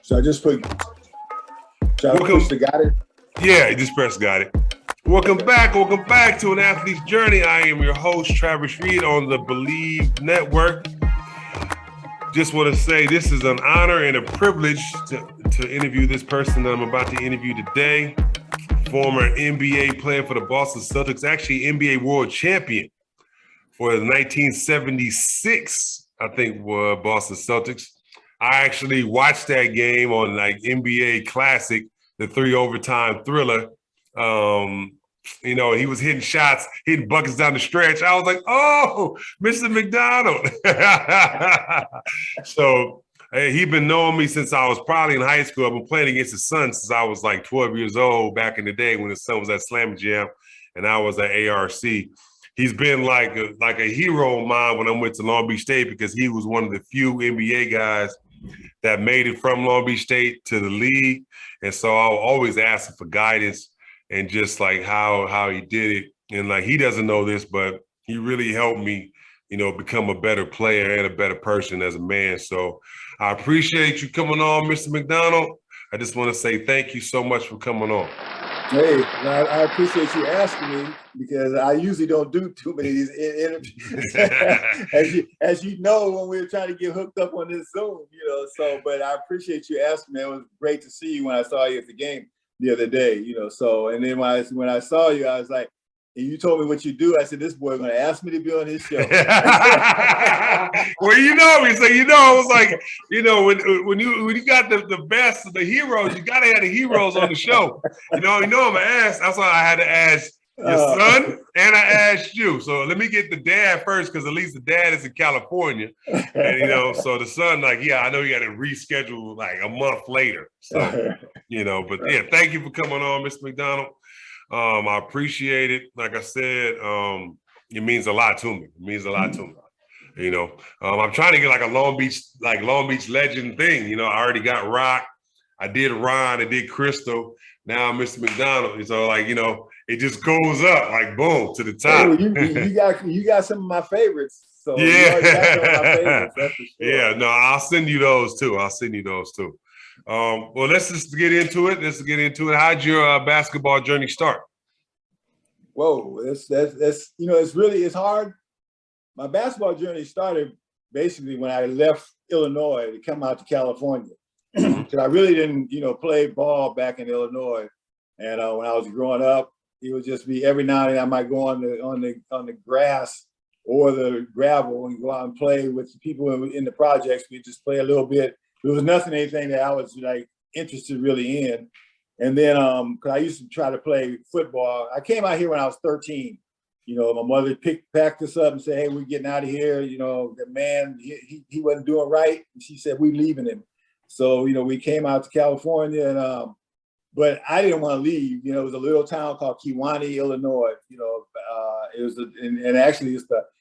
So I just put, so I push the got it? Yeah, you just press got it. Welcome back to An Athlete's Journey. I am your host, Travis Reed on the Believe Network. Just want to say this is an honor and a privilege to interview this person that I'm about to interview today. Former NBA player for the Boston Celtics, actually NBA world champion for the 1976, I think, Boston Celtics. I actually watched that game on like NBA Classic, the 3 overtime thriller. You know, he was hitting shots, hitting buckets down the stretch. I was like, oh, Mr. Mcdonald. So hey, he's been knowing me since I was probably in high school. I've been playing against his son since I was like 12 years old back in the day when his son was at Slam Jam and I was at ARC. He's been like a hero of mine when I went to Long Beach State because he was one of the few NBA guys that made it from Long Beach State to the league. And so I'll always ask him for guidance and just like how he did it. And like, he doesn't know this, but he really helped me, you know, become a better player and a better person as a man. So I appreciate you coming on, Mr. McDonald. I just want to say thank you so much for coming on. Hey, I appreciate you asking me because I usually don't do too many of these interviews. as you know, when we were trying to get hooked up on this Zoom, you know, so, but I appreciate you asking me. It was great to see you when I saw you at the game the other day, you know, so, and then when I saw you, I was like, and you told me what you do. I said, this boy going to ask me to be on his show. Well, you know me, so you know, I was like, you know, when you got the best of the heroes, you got to have the heroes on the show. You know I'm gonna ask. That's why I had to ask your son, and I asked you. So let me get the dad first, because at least the dad is in California, and you know, so the son, like, yeah, I know you got to reschedule like a month later. So you know, but yeah, thank you for coming on, Mr. McDonald. I appreciate it. Like I said, it means a lot to me. It means a lot to me. You know, I'm trying to get like a Long Beach legend thing. You know, I already got Rock. I did Ron. I did Crystal. Now I'm Mr. McDonald. So like, you know, it just goes up like boom to the top. Hey, you got some of my favorites. So yeah, you already got some of my favorites, that's for sure. Yeah. No, I'll send you those too. Well, let's just get into it. How'd your basketball journey start? Whoa, that's you know, it's hard. My basketball journey started basically when I left Illinois to come out to California. Because I really didn't, you know, play ball back in Illinois. And when I was growing up, it would just be every now and then I might go on the grass or the gravel and go out and play with the people in the projects. We just play a little bit. There was anything that I was like interested really in. And then, cause I used to try to play football. I came out here when I was 13. You know, my mother packed us up and said, hey, we're getting out of here. You know, the man, he wasn't doing right. And she said, we leaving him. So, you know, we came out to California and, but I didn't want to leave. You know, it was a little town called Kewanee, Illinois. You know, it was, and actually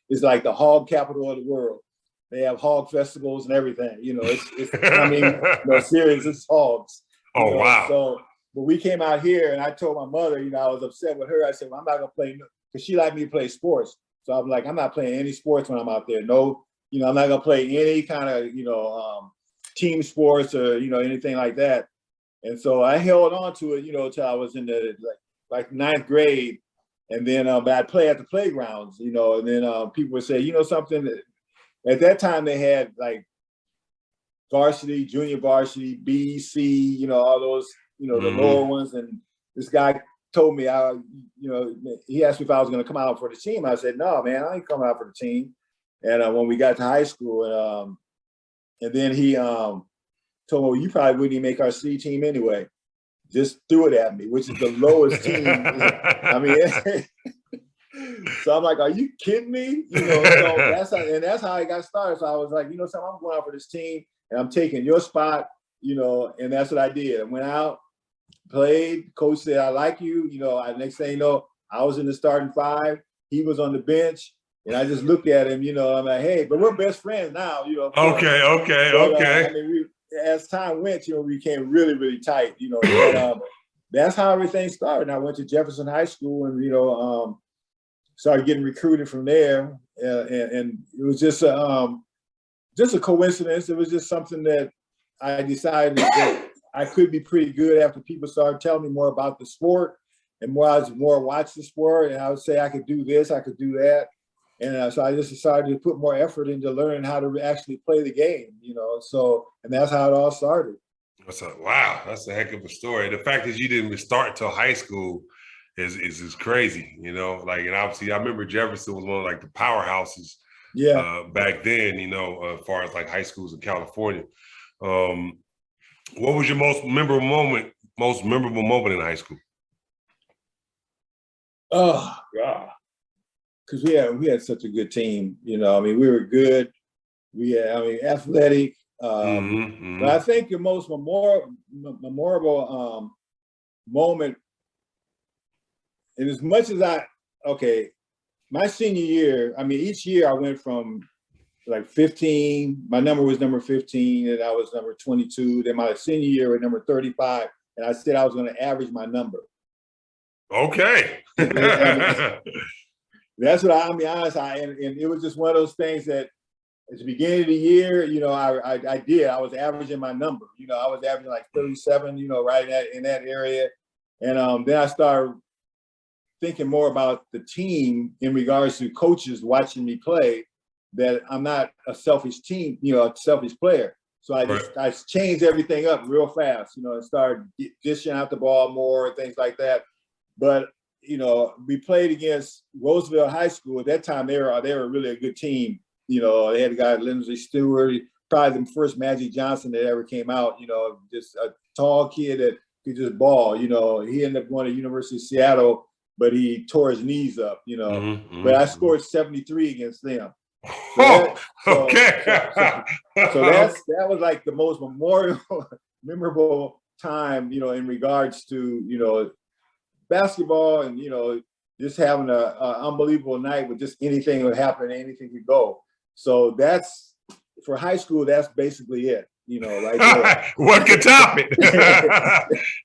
it's like the hog capital of the world. They have hog festivals and everything. You know, it's I mean, you know, serious, it's hogs. Oh, wow. So, but we came out here and I told my mother, you know, I was upset with her. I said, well, I'm not going to play, because she liked me to play sports. So I'm like, I'm not playing any sports when I'm out there. No, you know, I'm not going to play any kind of, you know, team sports or, you know, anything like that. And so I held on to it, you know, till I was in the like ninth grade. And then but I'd play at the playgrounds, you know, and then people would say, you know, something. At that time they had like varsity, junior varsity, B, C, you know, all those, you know, the lower ones. And this guy told me, you know, he asked me if I was going to come out for the team. I said, no, man, I ain't coming out for the team. And when we got to high school, and then he told me, well, you probably wouldn't even make our C team anyway. Just threw it at me, which is the lowest team. I mean, so I'm like, are you kidding me? You know, so that's how I got started. So I was like, you know something, I'm going out for this team and I'm taking your spot, you know, and that's what I did. I went out, played, coach said, I like you. You know, next thing you know, I was in the starting 5. He was on the bench. And I just looked at him, you know, I'm like, hey, but we're best friends now, you know. Okay. I mean, as time went, you know, we became really, really tight, you know. But, that's how everything started. And I went to Jefferson High School and, you know, started getting recruited from there. And it was just a coincidence. It was just something that I decided that I could be pretty good after people started telling me more about the sport and I was more watch the sport. And I would say I could do this, I could do that. And so I just decided to put more effort into learning how to actually play the game, So, and that's how it all started. Wow, that's a heck of a story. The fact that you didn't start till high school is crazy, Like, and obviously, I remember Jefferson was one of like the powerhouses, back then, as far as like high schools in California. What was your most memorable moment in high school? Oh God, because we had such a good team. We were good. We had, athletic. But I think the most memorable moment, and as much as my senior year, each year I went from like 15, my number was number 15, and I was number 22. Then my senior year was number 35, and I said I was going to average my number. Okay. That's what and it was just one of those things that at the beginning of the year, I did. I was averaging my number. I was averaging like 37, right in that area. And then I started thinking more about the team in regards to coaches watching me play, that I'm not a selfish team, a selfish player. So I changed everything up real fast, and started dishing out the ball more and things like that. But, we played against Roosevelt High School. At that time, they were really a good team. They had a guy, Lindsey Stewart, probably the first Magic Johnson that ever came out, just a tall kid that could just ball. He ended up going to University of Seattle, but he tore his knees up, But I scored 73 against them. So that was like the most memorable time, in regards to, basketball and, just having an unbelievable night with just anything would happen, anything could go. So that's, for high school, that's basically it, right there. What could top it?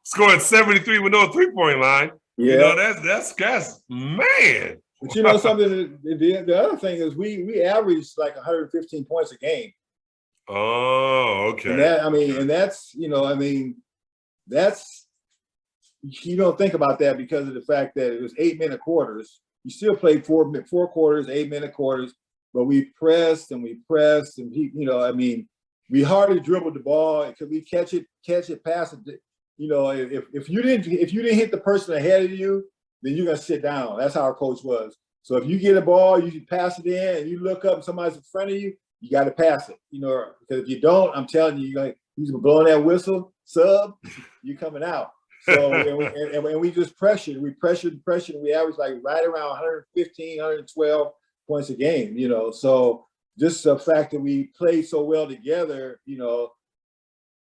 Scoring 73 with no three-point line. Yeah. That's man. But something, the other thing is we averaged like 115 points a game. Oh, okay. And that's, that's, you don't think about that because of the fact that it was 8-minute quarters. You still played four quarters, 8-minute quarters, but we pressed and we hardly dribbled the ball because we catch it, pass it. If you didn't hit the person ahead of you, then you're gonna sit down. That's how our coach was. So if you get a ball, you can pass it in, and you look up and somebody's in front of you, you got to pass it. Because if you don't, I'm telling you, he's blowing that whistle, sub, you're coming out. So and we just pressured. We pressured. We averaged like right around 115, 112 points a game. So just the fact that we played so well together.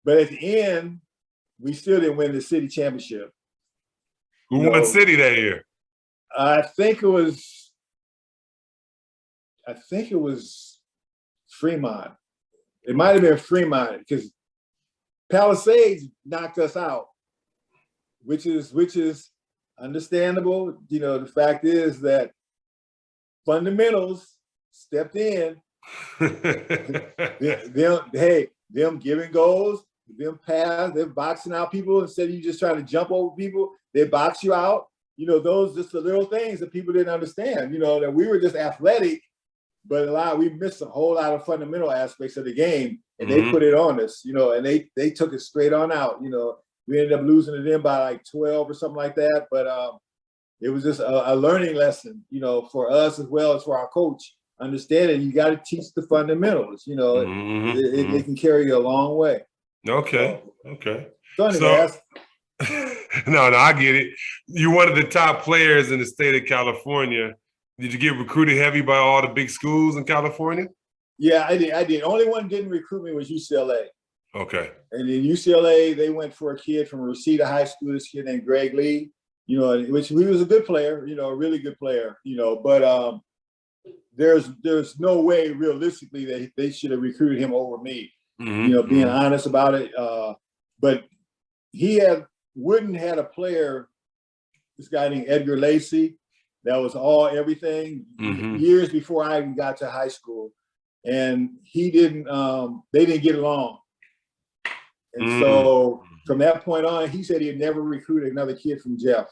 But at the end, we still didn't win the city championship. Who won city that year? I think it was Fremont. It might have been Fremont because Palisades knocked us out, which is understandable. The fact is that fundamentals stepped in. them giving goals, them pass, them boxing out people instead of you just trying to jump over people. They box you out. Those just the little things that people didn't understand. That we were just athletic, but we missed a whole lot of fundamental aspects of the game, and they put it on us. And they took it straight on out. We ended up losing to them by like 12 or something like that. But it was just a learning lesson, for us as well as for our coach. Understanding you got to teach the fundamentals. It can carry you a long way. Okay. Okay. So anyway, no, I get it. You're one of the top players in the state of California. Did you get recruited heavy by all the big schools in California? Yeah, I did. Only one didn't recruit me was UCLA. Okay. And in UCLA, they went for a kid from Reseda High School, this kid named Greg Lee, which he was a good player, a really good player, but there's no way realistically that they should have recruited him over me, being honest about it. But Wooden had a player, this guy named Edgar Lacey, that was everything years before I even got to high school. And they didn't get along. And so from that point on, he said he'd never recruited another kid from Jeff,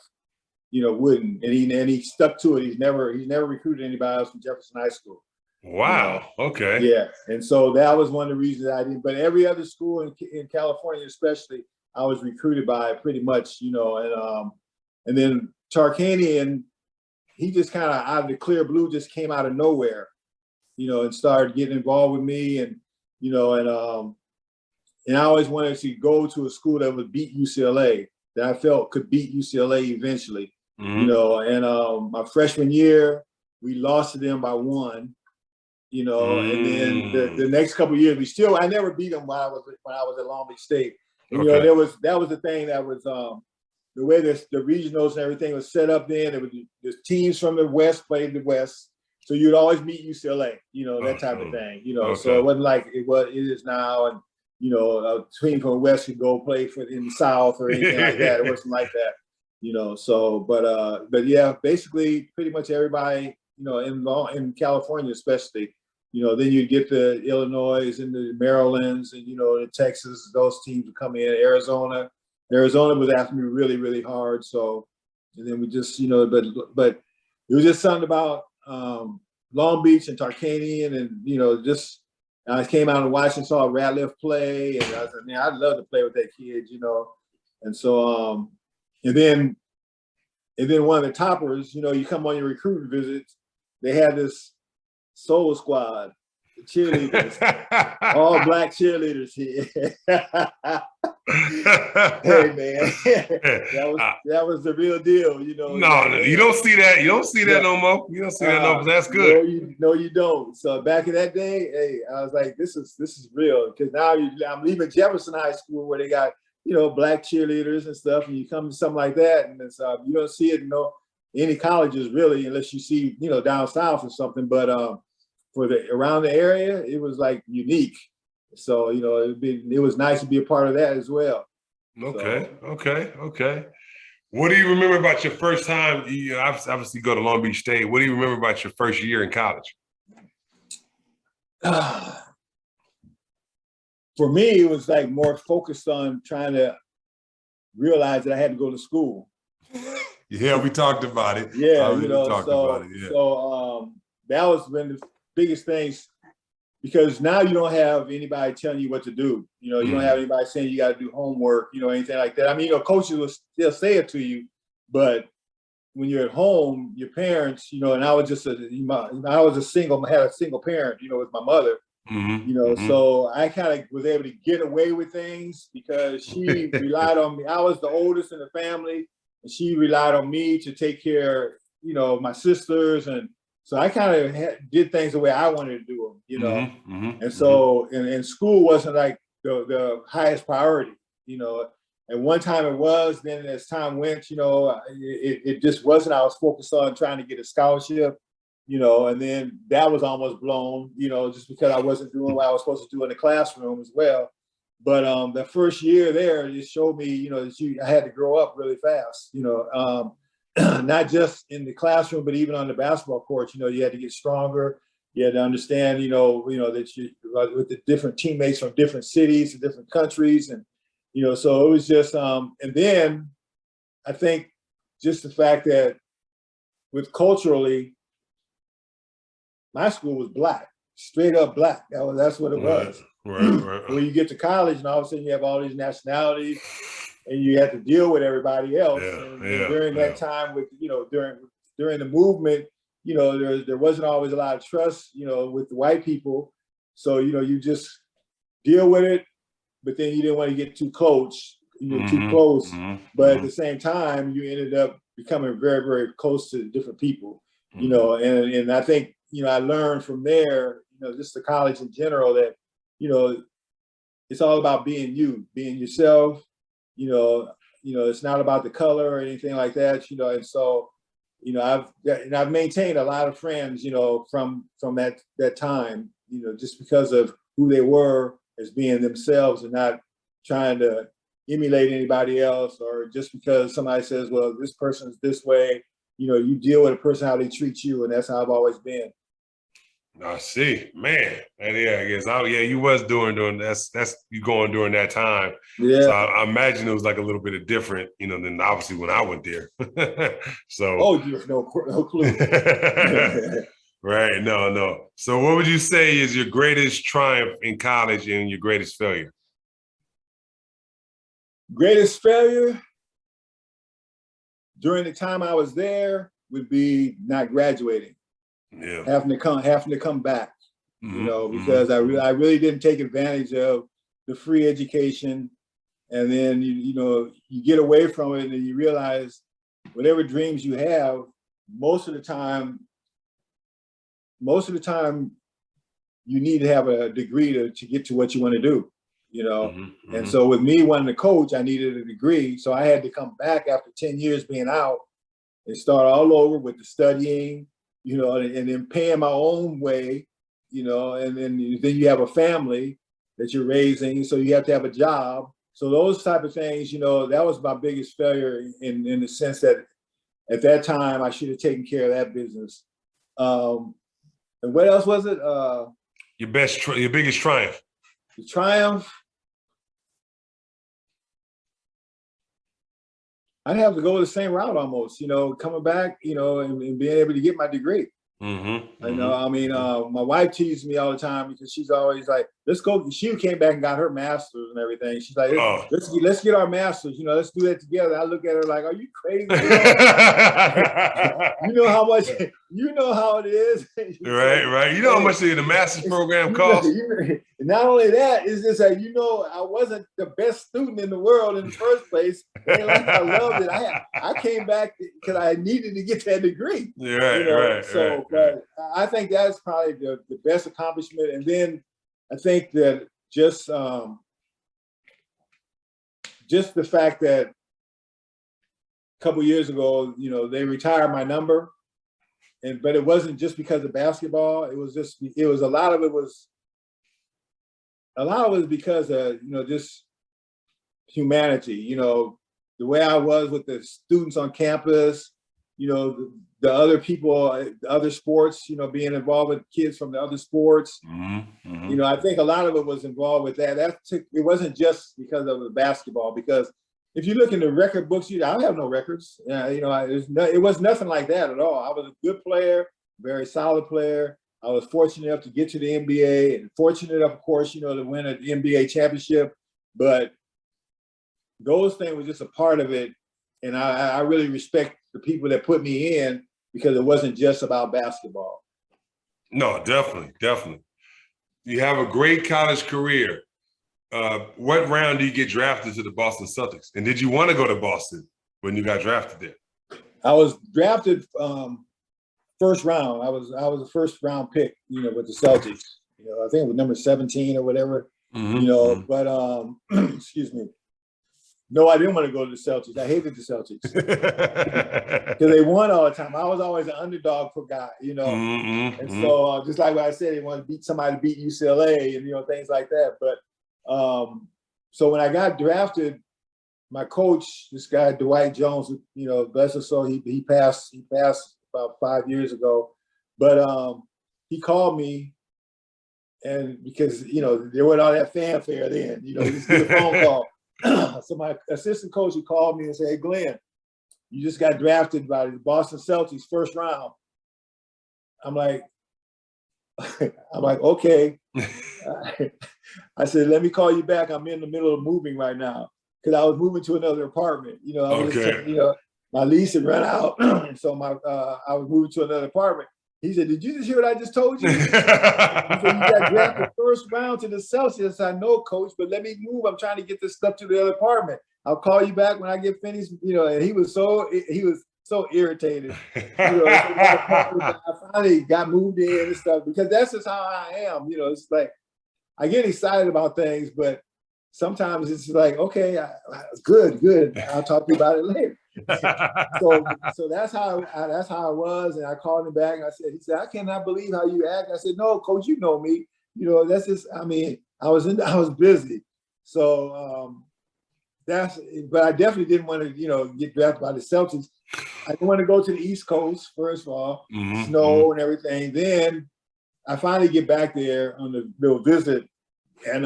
wouldn't. And he stuck to it. He's never recruited anybody else from Jefferson High School. Wow. Okay. Yeah. And so that was one of the reasons I didn't. But every other school in California, especially, I was recruited by pretty much, and then Tarkanian, he just kind of out of the clear blue just came out of nowhere, and started getting involved with me, and and I always wanted to go to a school that would beat UCLA, that I felt could beat UCLA eventually, and my freshman year, we lost to them by 1, and then the next couple of years, I never beat them when I was at Long Beach State. And, that was the thing that was, the way the regionals and everything was set up then. It was the teams from the West played the West. So you'd always meet UCLA, that type of thing, So it wasn't like it is now. And, a team from the West could go play in the South or anything like that. It wasn't like that, So, but yeah, basically pretty much everybody, in California, especially, then you get the Illinois and the Marylands and, the Texas, those teams would come in. Arizona was after me really, really hard. So, and then we just, but it was just something about Long Beach and Tarkanian and, just I came out and watched and saw Ratliff play. And I was like, man, I'd love to play with that kid, And so, and then one of the toppers, you come on your recruiting visits, they had this soul squad, cheerleaders, all black cheerleaders here. Hey man, that was the real deal, No, you don't see that. You don't see that no more. You don't see that no more. That's good. No, you don't. So back in that day, hey, I was like, this is real, because now I'm leaving Jefferson High School where they got black cheerleaders and stuff, and you come to something like that, and it's you don't see it any colleges really, unless you see down south or something. But for around the area, it was like unique. So it was nice to be a part of that as well. Okay. What do you remember about your first time? You obviously go to Long Beach State. What do you remember about your first year in college? For me, it was like more focused on trying to realize that I had to go to school. Yeah, we talked about it. Yeah, so that was one of the biggest things, because now you don't have anybody telling you what to do. You don't have anybody saying you got to do homework, anything like that. I mean, coaches will still say it to you, but when you're at home, your parents, and I was just I had a single parent, with my mother, so I kind of was able to get away with things because she relied on me. I was the oldest in the family, and she relied on me to take care, of my sisters, and so I kind of did things the way I wanted to do them, and so and school wasn't like the highest priority, At one time it was. Then as time went, it just wasn't. I was focused on trying to get a scholarship, and then that was almost blown, just because I wasn't doing what I was supposed to do in the classroom as well. But the first year there, it showed me, that I had to grow up really fast, not just in the classroom, but even on the basketball court. You had to get stronger. You had to understand, that you with the different teammates from different cities and different countries, and so it was just. And then I think just the fact that with culturally, my school was black, straight up black. That's what it was. Right. When you get to college, and all of a sudden you have all these nationalities, and you have to deal with everybody else. And during that time, with during the movement, there wasn't always a lot of trust, with the white people. So you just deal with it, but then you didn't want to get too close, too close. But at the same time, you ended up becoming very, very close to different people, and I think I learned from there, just the college in general, that it's all about being being yourself. It's not about the color or anything like that, and so, I've maintained a lot of friends, from that time, just because of who they were as being themselves and not trying to emulate anybody else, or just because somebody says, well, this person's this way, you deal with a person how they treat you, and that's how I've always been. I see, man. And yeah, I guess. Oh, yeah, you was during that's you going during that time. Yeah. So I imagine it was like a little bit of different, than obviously when I went there. So. Oh, you have no clue. Right. No. So what would you say is your greatest triumph in college and your greatest failure? Greatest failure during the time I was there would be not graduating. Yeah. Having to come back, Mm-hmm. because I really didn't take advantage of the free education. And then, you get away from it and you realize whatever dreams you have, most of the time, you need to have a degree to get to what you want to do, Mm-hmm. And so with me wanting to coach, I needed a degree. So I had to come back after 10 years being out and start all over with the studying, and then paying my own way, and then you have a family that you're raising. So you have to have a job. So those type of things, that was my biggest failure in the sense that at that time I should have taken care of that business. And what else was it? Your biggest triumph. The triumph. I'd have to go the same route almost, coming back, and being able to get my degree. Mm-hmm. My wife teases me all the time because she's always like, let's go. She came back and got her master's and everything. She's like, let's get our master's, let's do that together. I look at her like, are you crazy? You know how much, how it is. Right. You know how much the master's program costs? Not only that, it's just like, I wasn't the best student in the world in the first place. I loved it. I came back because I needed to get that degree. Right. But I think that's probably the best accomplishment. And then I think that just the fact that a couple years ago, they retired my number, but it wasn't just because of basketball. It was a lot of it was because of just humanity. The way I was with the students on campus. The other people, the other sports, being involved with kids from the other sports. Mm-hmm. I think a lot of it was involved with that. It wasn't just because of the basketball, because if you look in the record books, I don't have no records. It was nothing like that at all. I was a good player, very solid player. I was fortunate enough to get to the NBA and fortunate enough, of course, to win an NBA championship. But those things were just a part of it. And I really respect the people that put me in, because it wasn't just about basketball. No, definitely. You have a great college career. What round do you get drafted to the Boston Celtics? And did you want to go to Boston when you got drafted there? I was drafted first round. I was a first round pick, with the Celtics. I think it was number 17 or whatever. Mm-hmm. But excuse me. No, I didn't want to go to the Celtics. I hated the Celtics because they won all the time. I was always an underdog for guy, Mm-hmm. And so just like what I said, they wanted to beat somebody to beat UCLA and things like that. But so when I got drafted, my coach, this guy Dwight Jones, bless his soul, he passed about 5 years ago. But he called me, and because there wasn't all that fanfare then, he just did a phone call. So my assistant coach, he called me and said, "Hey, Glenn, you just got drafted by the Boston Celtics first round." I'm like, okay. I said, "Let me call you back. I'm in the middle of moving right now," because I was moving to another apartment. My lease had run out, and so I was moving to another apartment. He said, "Did you just hear what I just told you?" He said, "You got drafted first round to the Celtics." I know, coach, but let me move. I'm trying to get this stuff to the other apartment. I'll call you back when I get finished. And he was so irritated. I finally got moved in and stuff, because that's just how I am. It's like I get excited about things, but sometimes it's like, okay, good. I'll talk to you about it later. So that's how I was, and I called him back and he said, "I cannot believe how you act." I said, "No, coach, you know me. That's just, I was busy." So but I definitely didn't want to, get drafted by the Celtics. I didn't want to go to the East Coast, first of all, snow and everything. Then I finally get back there on the little visit, and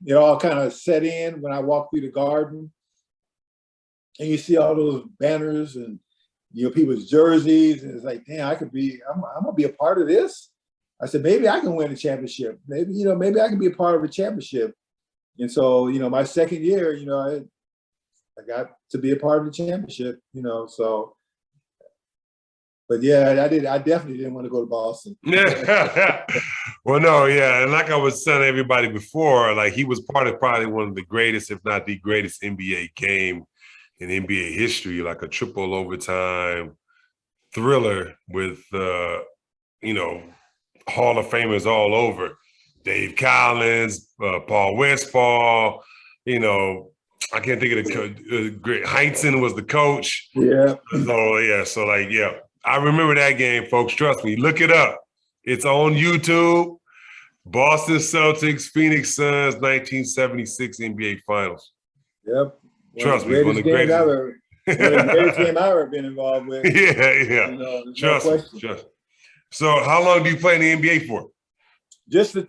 it all kind of set in when I walk through the garden, and you see all those banners and people's jerseys, and it's like, damn, I'm gonna be a part of this. I said, maybe I can win a championship. Maybe maybe I can be a part of a championship. And so my second year, I got to be a part of the championship. So. But yeah, I definitely didn't want to go to Boston. Yeah. Well, no, yeah. And like I was telling everybody before, like he was part of probably one of the greatest, if not the greatest NBA game in NBA history, like a triple overtime thriller with, Hall of Famers all over. Dave Collins, Paul Westphal, I can't think of the great Heinsohn was the coach. Yeah. So I remember that game, folks. Trust me, look it up. It's on YouTube. Boston Celtics, Phoenix Suns, 1976 NBA Finals. Yep. Trust me, one of the greatest. One of the greatest game I've ever been involved with. Yeah. Trust me. So how long do you play in the NBA for? Just 2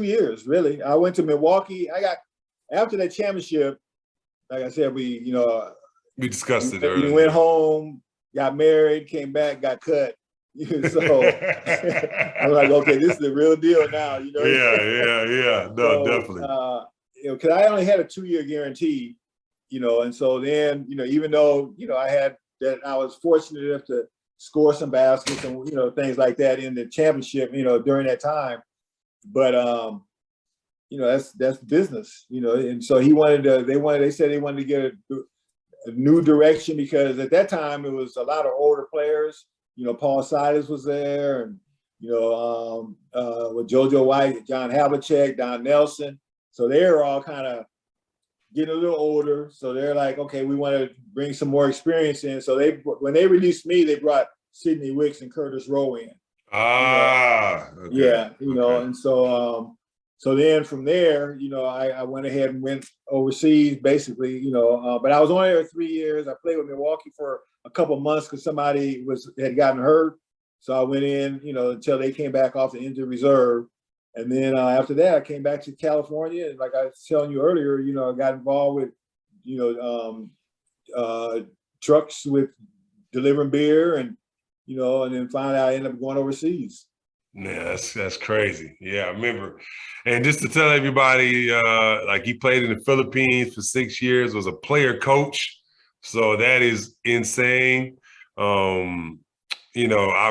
years, really. I went to Milwaukee. After that championship, like I said, we discussed it earlier. We went home, got married, came back, got cut. So I'm like, okay, this is the real deal now. Yeah. No, definitely. Because I only had a 2-year guarantee, and so then, even though, I was fortunate enough to score some baskets and, things like that in the championship, during that time. But, that's business, and so they said they wanted to get a new direction, because at that time it was a lot of older players. Paul Silas was there, and with JoJo White, John Havlicek, Don Nelson. So they were all kind of getting a little older. So they're like, okay, we want to bring some more experience in. So when they released me, they brought Sidney Wicks and Curtis Rowe in. Okay. Yeah, and so then from there, I went ahead and went overseas, basically, but I was only there 3 years. I played with Milwaukee for a couple of months because somebody had gotten hurt. So I went in, until they came back off the injured reserve. And then after that, I came back to California. And like I was telling you earlier, I got involved with, trucks with delivering beer, and then finally I ended up going overseas. Yeah, that's crazy. Yeah, I remember. And just to tell everybody, like he played in the Philippines for 6 years, was a player coach. So that is insane. I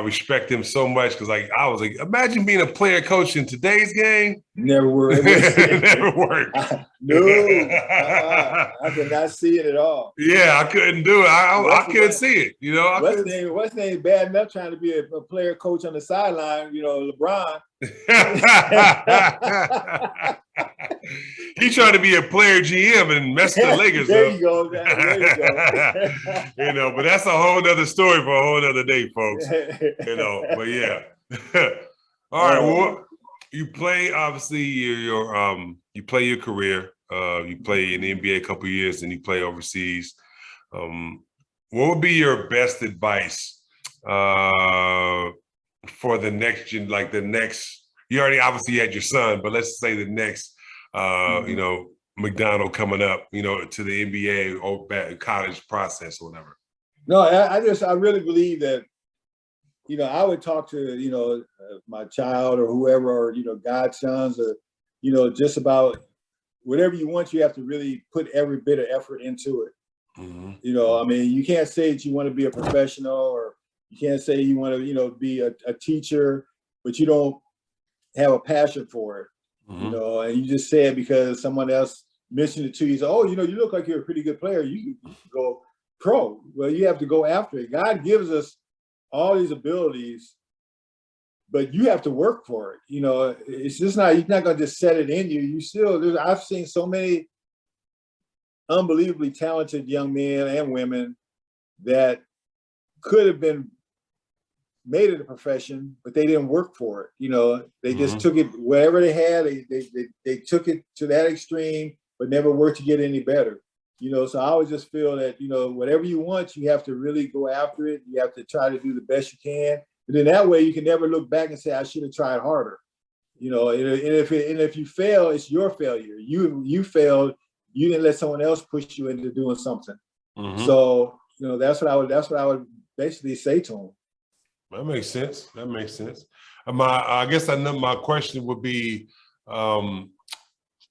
respect him so much because, like, I was like, imagine being a player coach in today's game. Never worked. Never worked. I could not see it at all. Yeah, I couldn't do it. I couldn't see it. What's name bad enough trying to be a player coach on the sideline? LeBron. He tried to be a player GM and messed the Lakers there up. You go. There you go. But that's a whole nother story for a whole other day, folks. But yeah. All right. Well, you play, obviously, you play your career. You play in the NBA a couple of years, and you play overseas. What would be your best advice for the next, you already obviously had your son, but let's say the next, Mcdonald coming up, to the NBA or college process or whatever. No, I really believe that, I would talk to, my child or whoever, or, godsons, or, just about whatever you want. You have to really put every bit of effort into it. Mm-hmm. You can't say that you want to be a professional, or you can't say you want to, be a teacher, but you don't have a passion for it. Mm-hmm. And you just say it because someone else mentioned it to you. So, you look like you're a pretty good player. You can go pro. Well, you have to go after it. God gives us all these abilities, but you have to work for it. It's just you're not going to just set it in you. I've seen so many unbelievably talented young men and women that could have been made it a profession, but they didn't work for it. They just took it, whatever they had, they took it to that extreme, but never worked to get any better. So I always just feel that, whatever you want, you have to really go after it. You have to try to do the best you can. And then that way you can never look back and say, I should have tried harder. You know, and if you fail, it's your failure. You failed. You didn't let someone else push you into doing something. Mm-hmm. So, you know, that's what I would basically say to him. That makes sense. That makes sense. I guess my question would be, what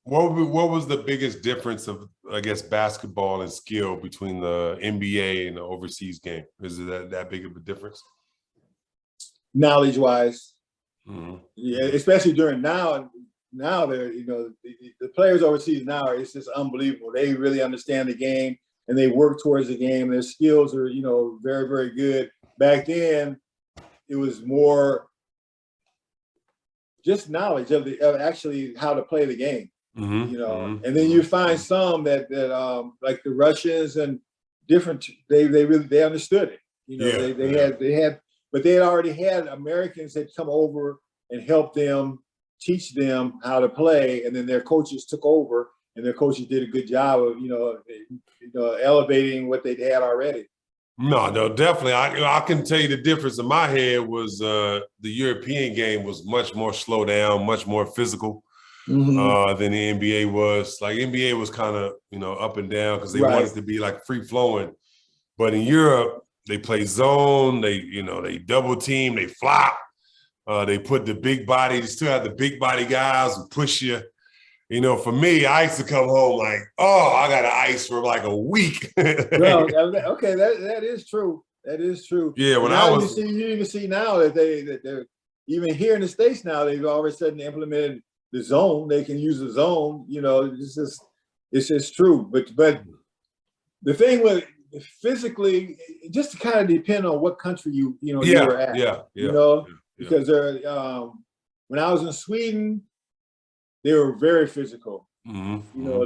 was the biggest difference of, I guess, basketball and skill between the NBA and the overseas game? Is it that big of a difference? Knowledge-wise, mm-hmm. Yeah, especially during now they're, you know, the players overseas now it's just unbelievable. They really understand the game and they work towards the game. Their skills are, you know, very, very good. Back then, it was more just knowledge of actually how to play the game. Mm-hmm. You know, mm-hmm. And then you find some that like the Russians and different, they really understood it. You know, yeah, they had, but they had already had Americans that come over and help them, teach them how to play, and then their coaches took over, and their coaches did a good job of, you know, elevating what they had already. No, definitely. I can tell you the difference in my head was the European game was much more slow down, much more physical. Mm-hmm. Than the NBA was. Like NBA was kind of, you know, up and down because they wanted to be like free flowing. But in Europe, they play zone, they double team, they flop, they put the big body, they still have the big body guys who push you. You know, for me, I used to come home like, oh, I got to ice for like a week. Well, okay, that is true. That is true. Yeah, when you even see now that they're even here in the States now, they've all of a sudden implemented the zone. They can use the zone. You know, it's just true. But the thing with physically, it just kind of depend on what country you were at. You know, because when I was in Sweden, they were very physical. Mm-hmm. You know,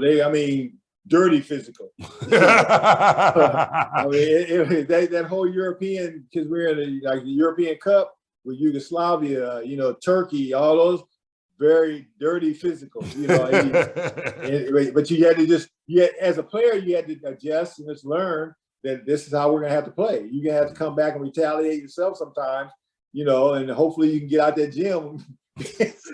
dirty physical. I mean, that whole European, because we're in the European Cup with Yugoslavia, you know, Turkey, all those very dirty physical. You know, but you had to as a player, you had to adjust and just learn that this is how we're gonna have to play. You're gonna have to come back and retaliate yourself sometimes, you know, and hopefully you can get out that gym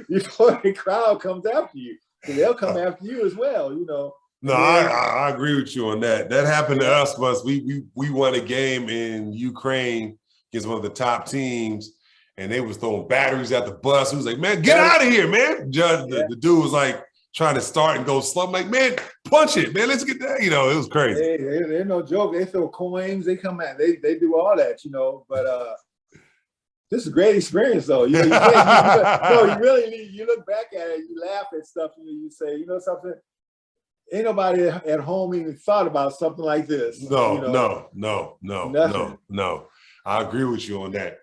before the crowd comes after you. So they'll come after you as well, you know. No, I agree with you on that. That happened to us once. We won a game in Ukraine against one of the top teams, and they was throwing batteries at the bus. He was like, man, get out of here, man. The dude was like trying to start and go slow. I'm like, man, punch it, man. Let's get that. You know, it was crazy. They're no joke. They throw coins. They come out. They do all that, you know. But this is a great experience, though. You look back at it, you laugh at stuff, and you say, you know something? Ain't nobody at home even thought about something like this. No. I agree with you on that.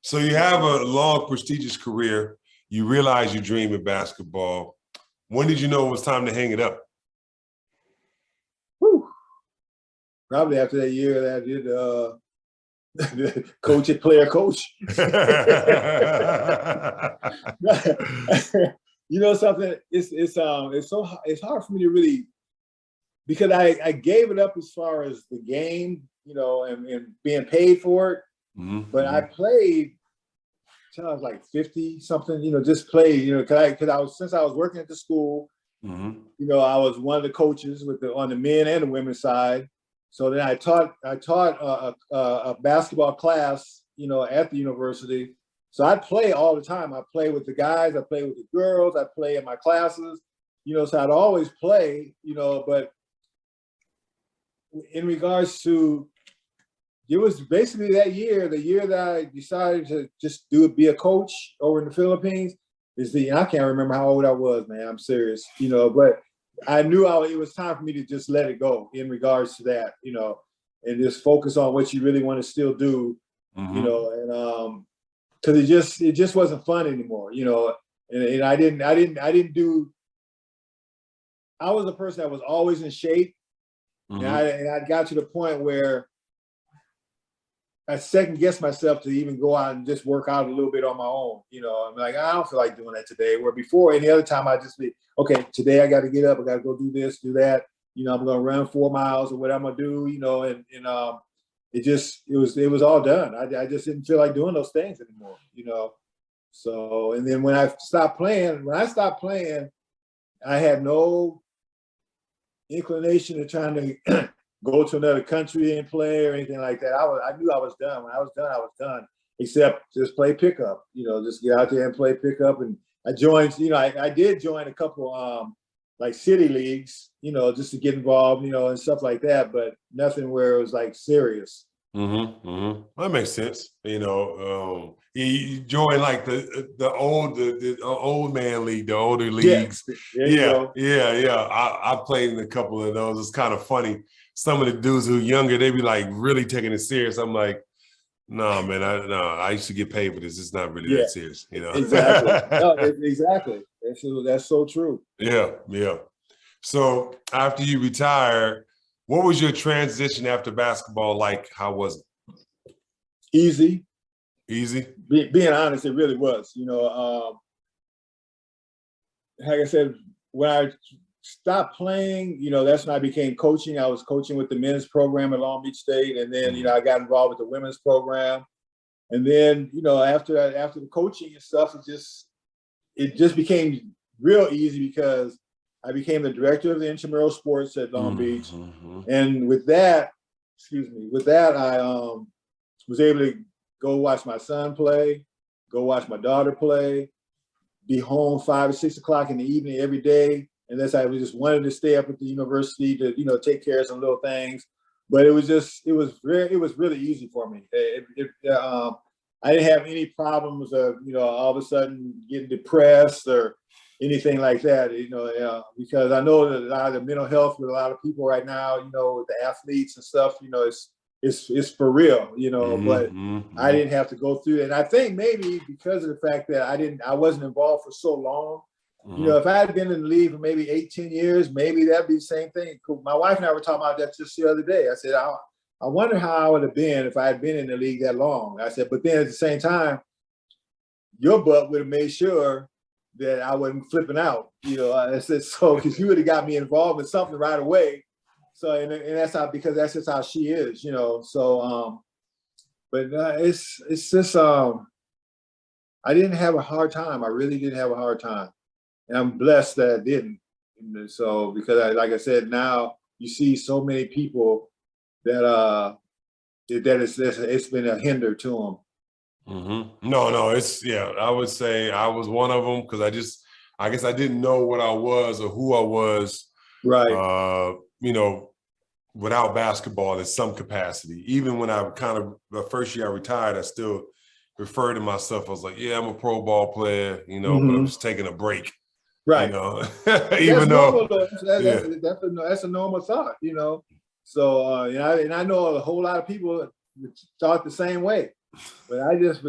So you have a long, prestigious career. You realize you dream of basketball. When did you know it was time to hang it up? Whew. Probably after that year that I did player coach. You know something? It's hard for me to really, because I gave it up as far as the game, you know, and being paid for it. Mm-hmm. But I played until I was like 50 something, you know, just played, you know, since I was working at the school, mm-hmm. You know, I was one of the coaches on the men and the women's side. So then I taught a basketball class, you know, at the university. So I'd play all the time. I play with the guys, I play with the girls, I play in my classes, you know, so I'd always play, you know, but in regards to, it was basically the year that I decided to just be a coach over in the Philippines. I can't remember how old I was, man. I'm serious, you know, but I knew it was time for me to just let it go in regards to that, you know, and just focus on what you really want to still do, mm-hmm. You know, and because it just wasn't fun anymore, you know, and I was a person that was always in shape, mm-hmm. and I got to the point where I second guessed myself to even go out and just work out a little bit on my own. You know, I'm like, I don't feel like doing that today. Where before, any other time, I'd just be, okay, today I got to get up. I got to go do this, do that. You know, I'm going to run 4 miles or what I'm going to do, you know, and it was all done. I just didn't feel like doing those things anymore, you know. So, and then when I stopped playing, I had no inclination to trying to go to another country and play or anything like that. I knew I was done. When I was done, I was done. Except just play pickup, you know, just get out there and play pickup. And I joined, you know, I did join a couple like city leagues, you know, just to get involved, you know, and stuff like that, but nothing where it was like serious. That makes sense. You know, you join like the old man league, the older leagues. Yeah. I played in a couple of those. It's kind of funny. Some of the dudes who are younger, they be like really taking it serious. I'm like, no, man, I used to get paid for this. It's not really that serious, you know. Exactly. No, exactly. That's so true. Yeah. So after you retired, what was your transition after basketball like? How was it? Easy. Being honest, it really was. You know, like I said, when I stopped playing, you know, that's when I became coaching. I was coaching with the men's program at Long Beach State, and then you know I got involved with the women's program, and then you know after the coaching and stuff, it just became real easy because I became the director of the intramural sports at Long Beach, and with that, I was able to go watch my son play, go watch my daughter play, be home 5 or 6 o'clock in the evening every day. Unless I just wanted to stay up at the university to, you know, take care of some little things. But it was really easy for me. I didn't have any problems of, you know, all of a sudden getting depressed or anything like that, you know, because I know that a lot of the mental health with a lot of people right now, you know, with the athletes and stuff, you know, it's for real, you know, but I didn't have to go through it. And I think maybe because of the fact that I wasn't involved for so long. You know, if I had been in the league for maybe 8, 10 years, maybe that'd be the same thing. My wife and I were talking about that just the other day. I said, I wonder how I would have been if I had been in the league that long. I said, but then at the same time, your butt would have made sure that I wasn't flipping out. You know, I said, so because you would have got me involved in something right away. So, and that's how, because that's just how she is, you know. So, but it's just, I didn't have a hard time. I really didn't have a hard time. And I'm blessed that I didn't. And so, because like I said, now you see so many people that it's been a hinder to them. No, I would say I was one of them because I guess I didn't know what I was or who I was. Right. You know, without basketball in some capacity. Even when I the first year I retired, I still referred to myself. I was like, yeah, I'm a pro ball player, you know, but I'm just taking a break. Right. You know, even though that's a normal thought, you know. So and I know a whole lot of people thought the same way, but I just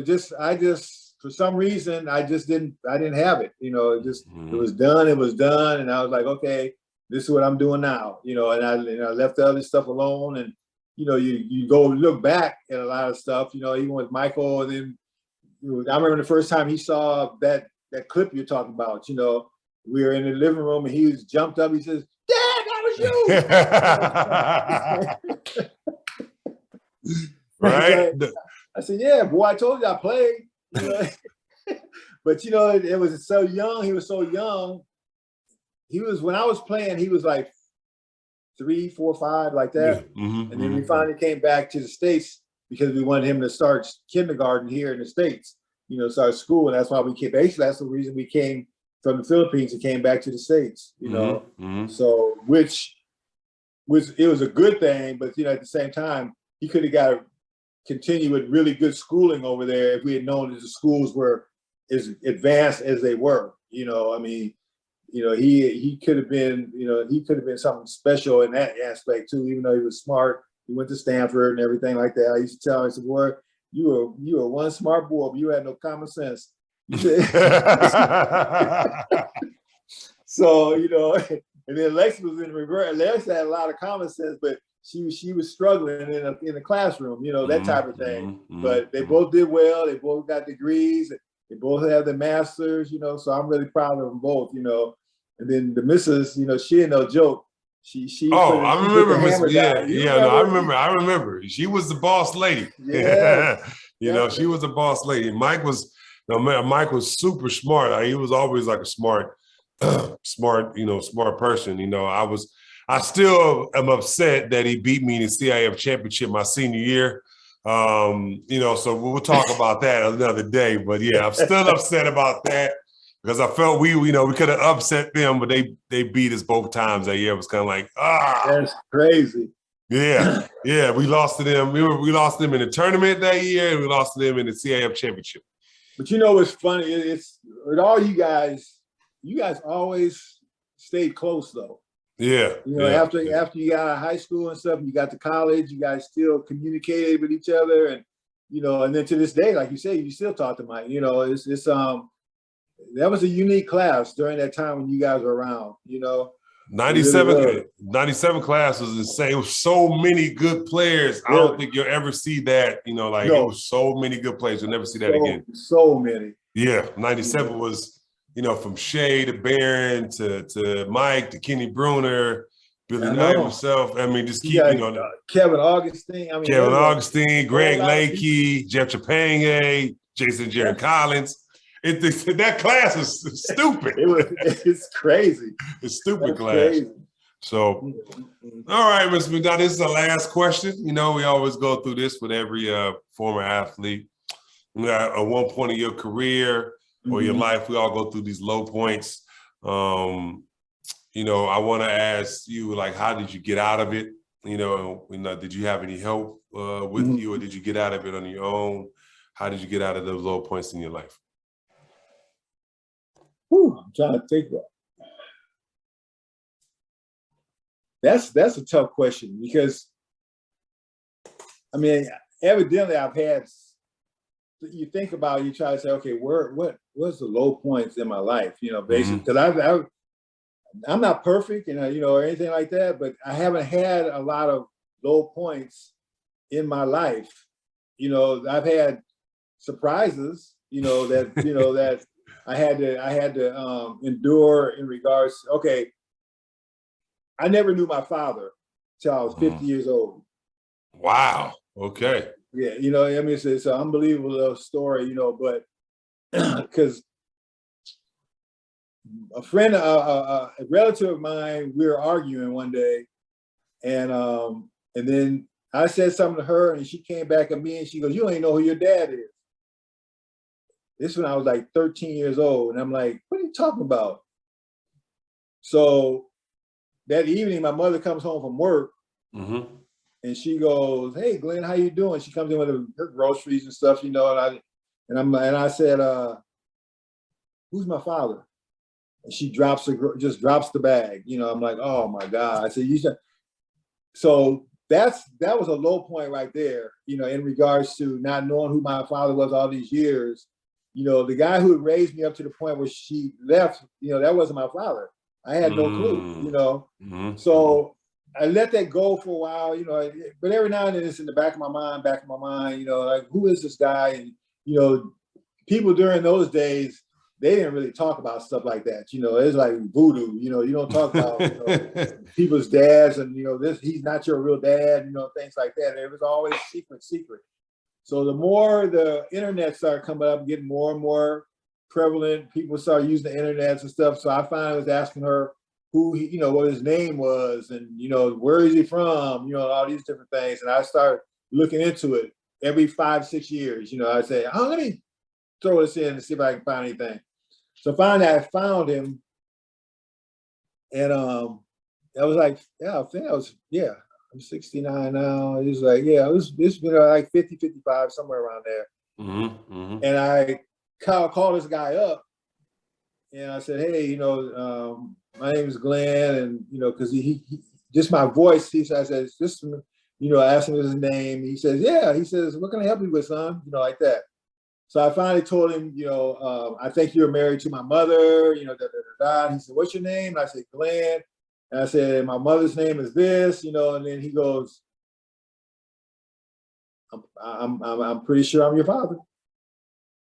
for some reason I didn't have it, you know. It was done, and I was like, okay, this is what I'm doing now, you know. And I left the other stuff alone, and you know, you go look back at a lot of stuff, you know, even with Michael, and then I remember the first time he saw that clip you're talking about, you know. We were in the living room and he jumped up. He says, "Dad, that was you." Right. I said, "Yeah, boy, I told you I played." You know? But you know, it was so young. He was so young. When I was playing, he was like 3, 4, 5, like that. And then we finally came back to the States because we wanted him to start kindergarten here in the States. You know, start school, and that's why we came. Basically, that's the reason we came from the Philippines and came back to the States, you know. So which it was a good thing, but you know, at the same time, he could have got to continue with really good schooling over there if we had known that the schools were as advanced as they were. You know, I mean, you know, he could have been, you know, he could have been something special in that aspect too, even though he was smart. He went to Stanford and everything like that. I used to tell him, I said, boy, you were one smart boy, but you had no common sense. So, you know, and then Lex was in reverse. Lex had a lot of common sense, but she was struggling in the classroom, you know, that type of thing. But they both did well. They both got degrees. They both have their masters, you know. So I'm really proud of them both, you know. And then the missus, you know, she ain't no joke. She Oh, put I she put the remember Miss. hammer Yeah, down. You yeah. No, remember? I remember. She was the boss lady. Yes, You know, she definitely. was the boss lady. Mike was, no man. Mike was super smart. He was always like a smart, smart, smart person. I still am upset that he beat me in the CIF championship my senior year. So we'll talk about that another day. But yeah, I'm still upset about that because I felt we could have upset them, but they beat us both times that year. It was kind of like, That's crazy. yeah, yeah. We lost to them. We lost them in the tournament that year, and we lost to them in the CIF championship. But you know what's funny? It's with all you guys always stayed close though. Yeah. You know, Yeah. after you got out of high school and stuff, you got to college, you guys still communicated with each other, and and then to this day, like you say, you still talk to Mike. It's that was a unique class during that time when you guys were around. It really 97 class was insane. It was so many good players. I don't think you'll ever see that. It was so many good players. You'll never see that again. So many. Yeah, 97 was, from Shea to Barron to Mike to Kenny Bruner, Billy Knight himself. I mean, just keep, Kevin Augustine. Kevin Augustine, Greg Lakey, Jeff Chapange, Jason Jaron Collins. That class is stupid. It's crazy. It's stupid class. Crazy. So, all right, Mr. McDonald, this is the last question. We always go through this with every former athlete. At one point in your career or your life, we all go through these low points. I want to ask you, like, how did you get out of it? Did you have any help with you, or did you get out of it on your own? How did you get out of those low points in your life? I'm trying to think about it. That's a tough question because, evidently I've had. You think about it, you try to say, okay, what's the low points in my life? Basically, because I'm not perfect, or anything like that, but I haven't had a lot of low points in my life. I've had surprises, that I had to endure in regards. Okay, I never knew my father till I was 50 years old. Wow. Okay. Yeah, it's an unbelievable story, but because a friend, a relative of mine, we were arguing one day, and then I said something to her, and she came back at me, and she goes, "You don't even know who your dad is." This when I was like 13 years old, and I'm like, "What are you talking about?" So that evening, my mother comes home from work, and she goes, "Hey, Glenn, how you doing?" She comes in with her groceries and stuff, and I said, "Who's my father?" And she just drops the bag. I'm like, "Oh my God!" I said, "You said." So that was a low point right there. In regards to not knowing who my father was all these years. The guy who had raised me up to the point where she left. That wasn't my father. I had no clue. So I let that go for a while. But every now and then it's in the back of my mind. Like, who is this guy? And people during those days, they didn't really talk about stuff like that. It's like voodoo. You don't talk about people's dads and he's not your real dad. Things like that. It was always secret. So the more the internet started coming up, getting more and more prevalent, people started using the internet and stuff. So I finally was asking her who he, what his name was, and where is he from, all these different things. And I started looking into it every 5-6 years. I say, let me throw this in and see if I can find anything. So finally I found him, and I was like, I think I'm 69 now. It was like, it's been like 50, 55, somewhere around there. And I called this guy up, and I said, "Hey, my name is Glenn," and because he just my voice. I said, "This," I asked him his name. He says, "Yeah." He says, "What can I help you with, son?" Like that. So I finally told him, "I think you're married to my mother." And he said, "What's your name?" And I said, "Glenn." And I said, "My mother's name is this," and then he goes, I'm pretty sure I'm your father."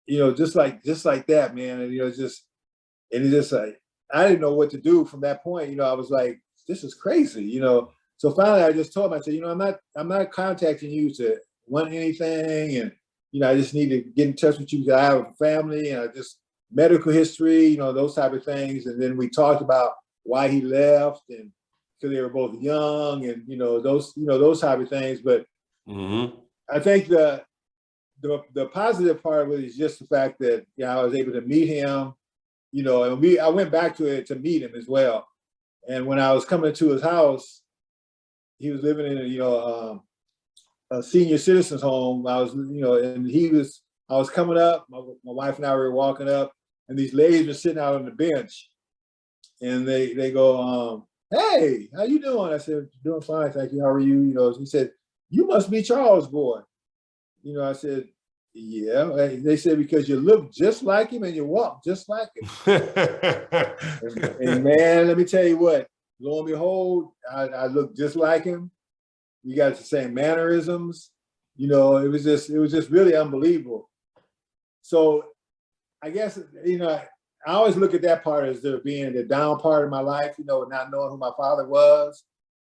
Just like that, man. And it's just like, I didn't know what to do from that point. I was like, this is crazy, you know. So finally, I just told him, I said, you know, I'm not contacting you to want anything, and you know, I just need to get in touch with you because I have a family and I just medical history, you know, those type of things. And then we talked about why he left, and because they were both young, and you know, those type of things. But I think the positive part of it is just the fact that, you know, I was able to meet him, you know, and I went back to it to meet him as well. And when I was coming to his house, he was living in a senior citizens home. I was, you know, and I was coming up, my wife and I were walking up, and these ladies were sitting out on the bench, and they go, hey, how you doing? I said, doing fine, thank you. How are you? You know, he said, you must be Charles' boy. You know, I said, yeah. They said, because you look just like him and you walk just like him. and man, let me tell you what, lo and behold, I look just like him. We got the same mannerisms. You know, it was just really unbelievable. So I guess, you know, I always look at that part as there being the down part of my life, you know, not knowing who my father was,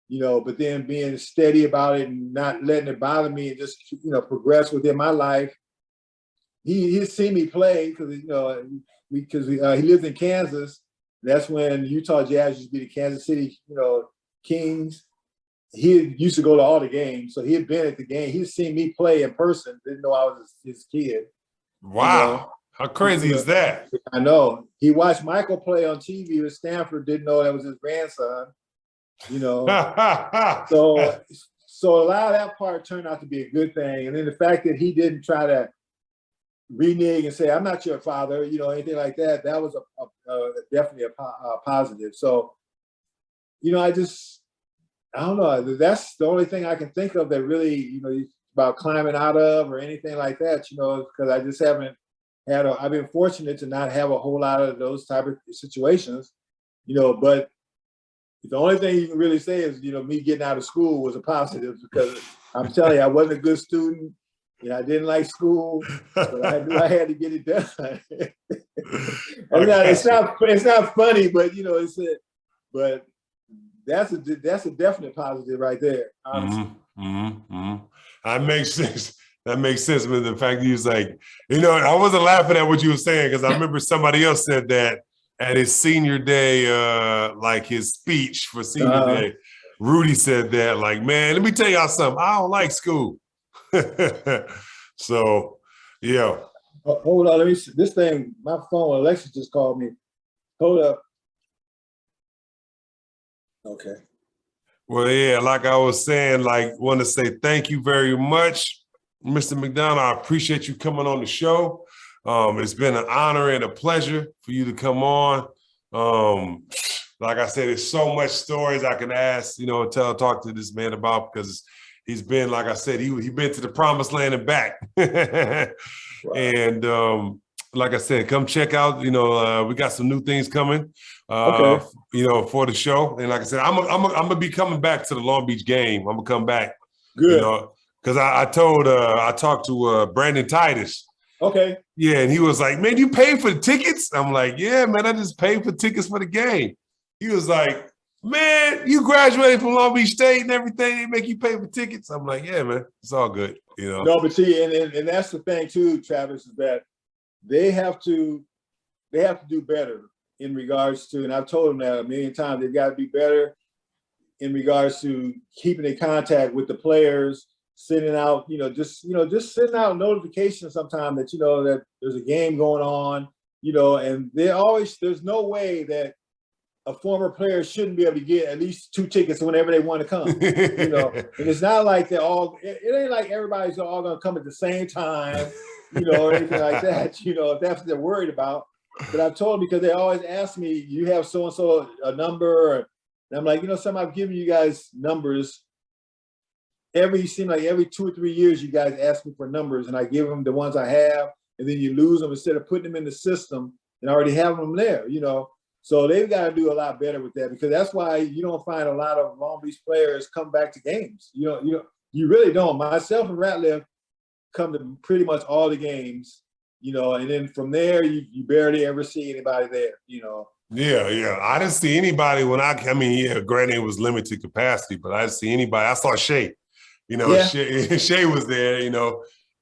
you know, but then being steady about it and not letting it bother me and just, you know, progress within my life. He's seen me play because, you know, he lived in Kansas. That's when Utah Jazz used to be the Kansas City, you know, Kings. He used to go to all the games, so he had been at the game. He'd seen me play in person. Didn't know I was his kid. Wow, you know? How crazy is that? I know. He watched Michael play on TV with Stanford. Didn't know that was his grandson. You know, so a lot of that part turned out to be a good thing. And then the fact that he didn't try to renege and say, I'm not your father, you know, anything like that, that was definitely a positive. So, you know, I don't know. That's the only thing I can think of that really, you know, about climbing out of or anything like that, you know, because I just haven't I've been fortunate to not have a whole lot of those type of situations, you know, but the only thing you can really say is, you know, me getting out of school was a positive, because I'm telling you, I wasn't a good student. You know, I didn't like school, but I knew I had to get it done. It's not funny, but you know, but that's a definite positive right there. Honestly. That makes sense. That makes sense. But the fact that he was like, you know, I wasn't laughing at what you were saying, because I remember somebody else said that at his senior day, like his speech for senior day. Rudy said that, like, man, let me tell y'all something. I don't like school. So, yeah. Hold on, let me see. This thing, my phone, Alexa just called me. Hold up. Okay. Well, yeah, like I was saying, like, want to say thank you very much, Mr. McDonald. I appreciate you coming on the show. It's been an honor and a pleasure for you to come on. Like I said, there's so much stories I can ask, you know, talk to this man about, because he's been, like I said, he been to the promised land and back. Wow. And like I said, come check out, you know, we got some new things coming, okay, you know, for the show. And like I said, I'm gonna be coming back to the Long Beach game. I'm gonna come back. Good. You know, because I talked to Brandon Titus. Okay. Yeah, and he was like, man, you paid for the tickets? I'm like, yeah, man, I just paid for tickets for the game. He was like, man, you graduated from Long Beach State and everything, they make you pay for tickets? I'm like, yeah, man, it's all good, you know. No, but see, and that's the thing too, Travis, is that they have to do better in regards to, and I've told them that a million times, they've got to be better in regards to keeping in contact with the players, sending out, just sending out notifications sometime that, that there's a game going on, and there's no way that a former player shouldn't be able to get at least 2 tickets whenever they want to come, and it's not like it ain't like everybody's all going to come at the same time, or anything like that, if that's what they're worried about. But I've told them, because they always ask me, you have so-and-so a number? And I'm like, I've given you guys numbers. Seem like every 2 or 3 years, you guys ask me for numbers, and I give them the ones I have, and then you lose them instead of putting them in the system and already having them there, So they've got to do a lot better with that, because that's why you don't find a lot of Long Beach players come back to games. You really don't. Myself and Ratliff come to pretty much all the games, and then from there, you barely ever see anybody there, Yeah. I didn't see anybody granted it was limited capacity, but I didn't see anybody. I saw Shay. Shay was there,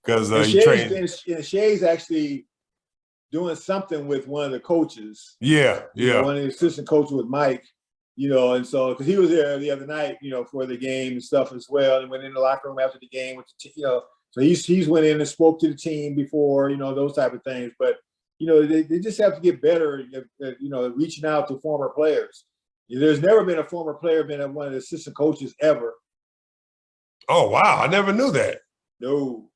because he trained. And Shay's actually doing something with one of the coaches. Yeah. One of the assistant coaches with Mike, and so because he was there the other night, for the game and stuff as well, and went in the locker room after the game with so he's went in and spoke to the team before, those type of things. But they just have to get better, reaching out to former players. There's never been a former player been one of the assistant coaches ever. Oh wow, I never knew that. No.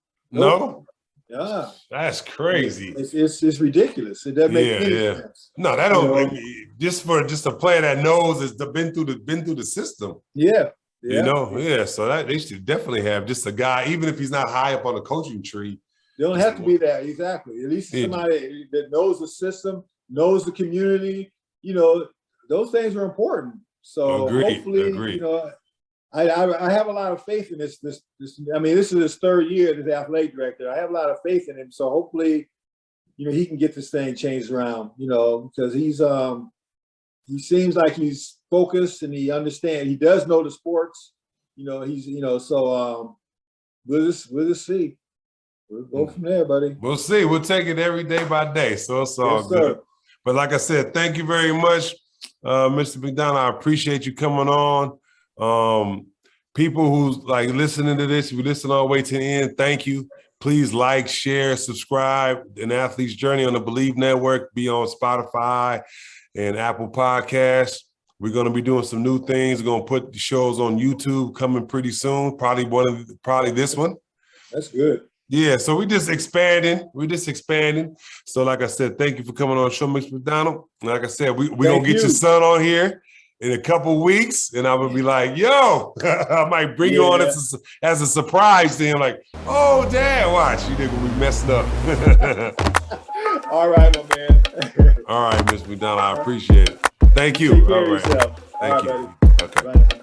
Yeah, that's crazy. It's ridiculous. It doesn't make any sense. No, that don't. Just a player that knows has been through the system. Yeah. So that they should definitely have just a guy, even if he's not high up on the coaching tree. They don't have to be that, exactly. At least somebody that knows the system, knows the community. Those things are important. So hopefully, I have a lot of faith in this. This is his third year as the athletic director. I have a lot of faith in him. So hopefully, he can get this thing changed around. Because he seems like he's focused and he understands. He does know the sports. So we'll just see. We'll go from there, buddy. We'll see. We'll take it every day by day. So it's all good. But like I said, thank you very much, Mr. McDonald. I appreciate you coming on. People who's like listening to this, if you listen all the way to the end, thank you. Please like, share, subscribe. An Athlete's Journey on the Believe Network. Be on Spotify and Apple Podcasts. We're going to be doing some new things. We're going to put the shows on YouTube coming pretty soon. Probably this one. That's good. Yeah, so we're just expanding. So like I said, thank you for coming on the show, Mr. McDonald. Like I said, we're going to get your son on here in a couple weeks, and I will be like, yo, I might bring you on as a surprise to him, like, oh, Dad, watch, you nigga, we messed up. All right, my man. All right, Mr. McDonald, I appreciate it. Thank you. Take care of yourself. Thank you. Buddy. Okay. Bye.